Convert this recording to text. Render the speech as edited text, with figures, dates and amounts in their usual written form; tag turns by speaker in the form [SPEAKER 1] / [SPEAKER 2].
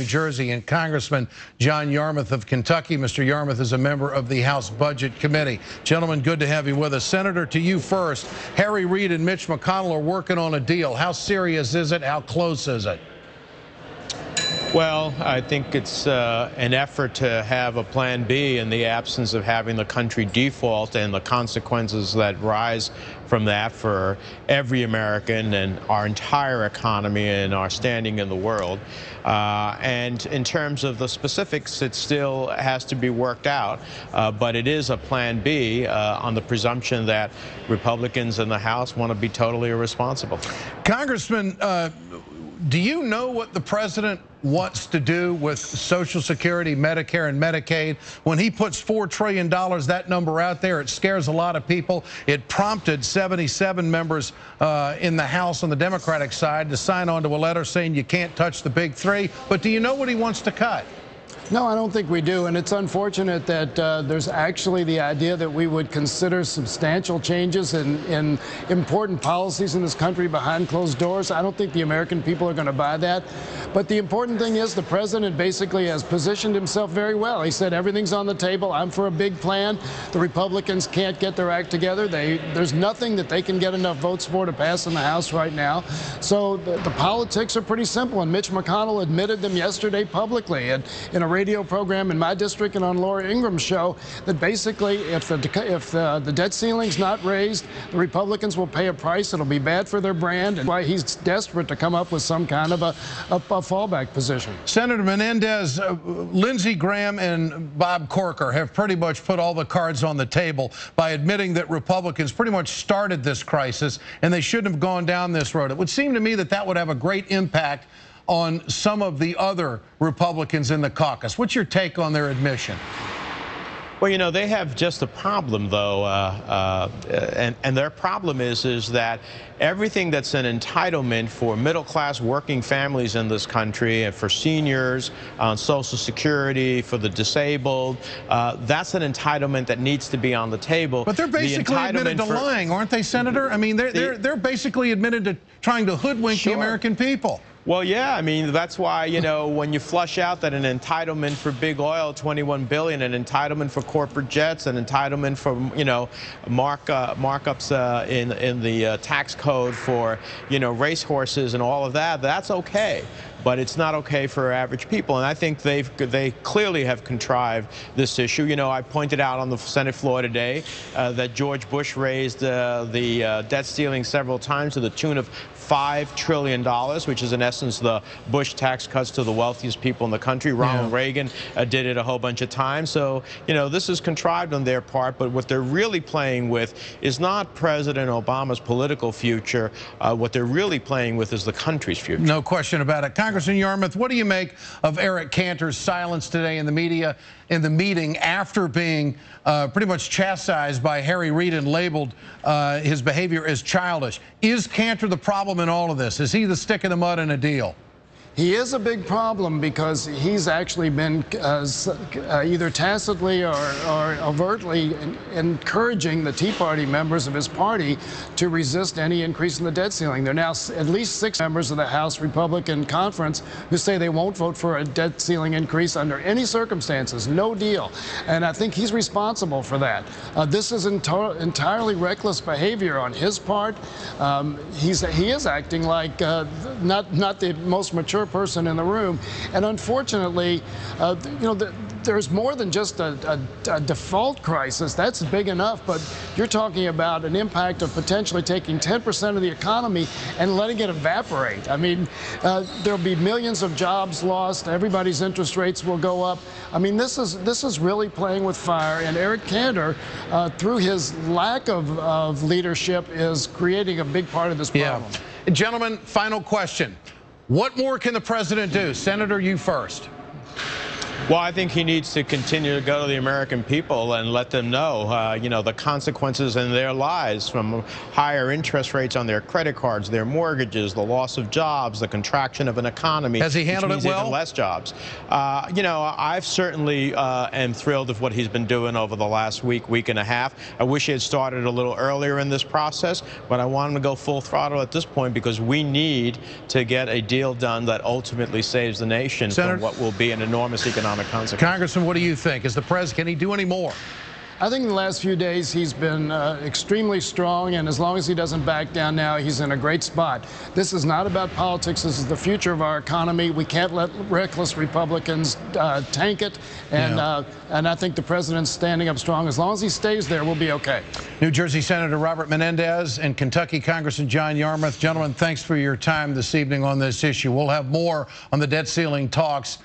[SPEAKER 1] Jersey, and Congressman John Yarmuth of Kentucky. Mr. Yarmuth is a member of the House Budget Committee. Gentlemen, good to have you with us. Senator, to you first. Harry Reid and Mitch McConnell are working on a deal. How serious is it? How close is it?
[SPEAKER 2] Well, I think it's an effort to have a plan B in the absence of having the country default and the consequences that rise from that for every American and our entire economy and our standing in the world. And in terms of the specifics, it still has to be worked out. But it is a plan B on the presumption that Republicans in the House want to be totally irresponsible.
[SPEAKER 1] Congressman, do you know what the president wants to do with Social Security, Medicare, and Medicaid? When he puts $4 trillion, that number out there, it scares a lot of people. It prompted 77 members in the House on the Democratic side to sign on to a letter saying you can't touch the big three. But do you know what he wants to cut?
[SPEAKER 3] No, I don't think we do, and it's unfortunate that there's actually the idea that we would consider substantial changes in important policies in this country behind closed doors. I don't think the American people are going to buy that. But the important thing is the president basically has positioned himself very well. He said everything's on the table. I'm for a big plan. The Republicans can't get their act together. There's nothing that they can get enough votes for to pass in the House right now. So the politics are pretty simple, and Mitch McConnell admitted them yesterday publicly in a radio program in my district and on Laura Ingram's show that basically if the debt ceiling's not raised, the Republicans will pay a price. It'll be bad for their brand, and why he's desperate to come up with some kind of a fallback position.
[SPEAKER 1] Senator Menendez, Lindsey Graham and Bob Corker have pretty much put all the cards on the table by admitting that Republicans pretty much started this crisis and they shouldn't have gone down this road. It would seem to me that that would have a great impact on some of the other Republicans in the caucus. What's your take on their admission?
[SPEAKER 2] Well, you know, they have just a problem, though, and their problem is that everything that's an entitlement for middle-class working families in this country and for seniors on Social Security, for the disabled, that's an entitlement that needs to be on the table.
[SPEAKER 1] But they're basically admitted to lying, aren't they, Senator? I mean, they're basically admitted to trying to hoodwink the American people.
[SPEAKER 2] Well, yeah, I mean, that's why, you know, when you flush out that an entitlement for big oil, $21 billion, an entitlement for corporate jets, an entitlement for, you know, markups in the tax code for, you know, racehorses and all of that, that's okay. But it's not okay for average people. And I think they clearly have contrived this issue. You know, I pointed out on the Senate floor today that George Bush raised the debt ceiling several times to the tune of $5 trillion, which is in essence the Bush tax cuts to the wealthiest people in the country. Ronald Reagan did it a whole bunch of times. So, you know, this is contrived on their part, but what they're really playing with is not President Obama's political future. What they're really playing with is the country's future.
[SPEAKER 1] No question about it. Congressman Yarmuth, what do you make of Eric Cantor's silence today in the media, in the meeting, after being pretty much chastised by Harry Reid and labeled his behavior as childish? Is Cantor the problem in all of this? Is he the stick in the mud in a deal?
[SPEAKER 3] He is a big problem because he's actually been either tacitly or overtly encouraging the Tea Party members of his party to resist any increase in the debt ceiling. There are now at least 6 members of the House Republican Conference who say they won't vote for a debt ceiling increase under any circumstances, no deal. And I think he's responsible for that. This is entirely reckless behavior on his part. He is acting like not the most mature person in the room, and unfortunately, you know, there's more than just a default crisis. That's big enough, but you're talking about an impact of potentially taking 10% of the economy and letting it evaporate. I mean, there'll be millions of jobs lost. Everybody's interest rates will go up. I mean, this is really playing with fire, and Eric Cantor, through his lack of leadership, is creating a big part of this problem.
[SPEAKER 1] Yeah. Gentlemen, final question. What more can the president do? Senator, you first.
[SPEAKER 2] Well, I think he needs to continue to go to the American people and let them know, you know, the consequences in their lives from higher interest rates on their credit cards, their mortgages, the loss of jobs, the contraction of an economy.
[SPEAKER 1] Has he handled
[SPEAKER 2] which means
[SPEAKER 1] it well?
[SPEAKER 2] Even less jobs. You know, I've certainly am thrilled with what he's been doing over the last week and a half. I wish he had started a little earlier in this process, but I want him to go full throttle at this point because we need to get a deal done that ultimately saves the nation from what will be an enormous economic consequence.
[SPEAKER 1] Congressman, what do you think? Is the president, can he do any more?
[SPEAKER 3] I think in the last few days he's been extremely strong, and as long as he doesn't back down now, he's in a great spot. This is not about politics. This is the future of our economy. We can't let reckless Republicans tank it, and I think the president's standing up strong. As long as he stays there, we'll be okay.
[SPEAKER 1] New Jersey Senator Robert Menendez and Kentucky Congressman John Yarmuth. Gentlemen, thanks for your time this evening on this issue. We'll have more on the debt ceiling talks